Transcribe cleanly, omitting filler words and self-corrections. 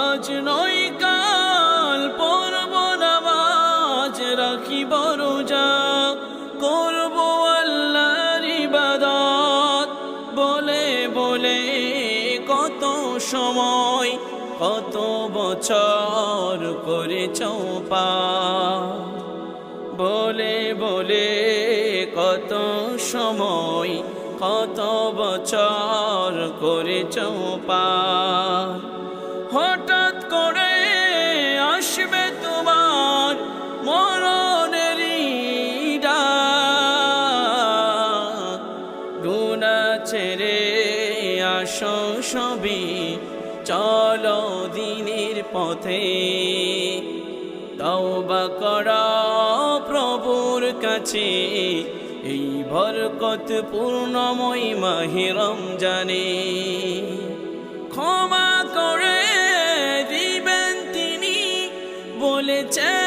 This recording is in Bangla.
আজ নয় কাল পড়ব নামাজ, রাখিব রোজা, করব আল্লাহর ইবাদত। বলে বলে কত সময় কত বছর করেছ পার, বলে বলে কত সময় কত বছর করেছ পার। হঠাৎ করে আসবে তোমার মরণেরই ডাক, গুনাহ ছেড়ে আসো সবে, চলো দিনের পথে। তওবা করো প্রভুর কাছে, এই বরকত পূর্ণময় মাহে রমজানে। ক্ষমা করে দিবেন তিনি, বলেছেন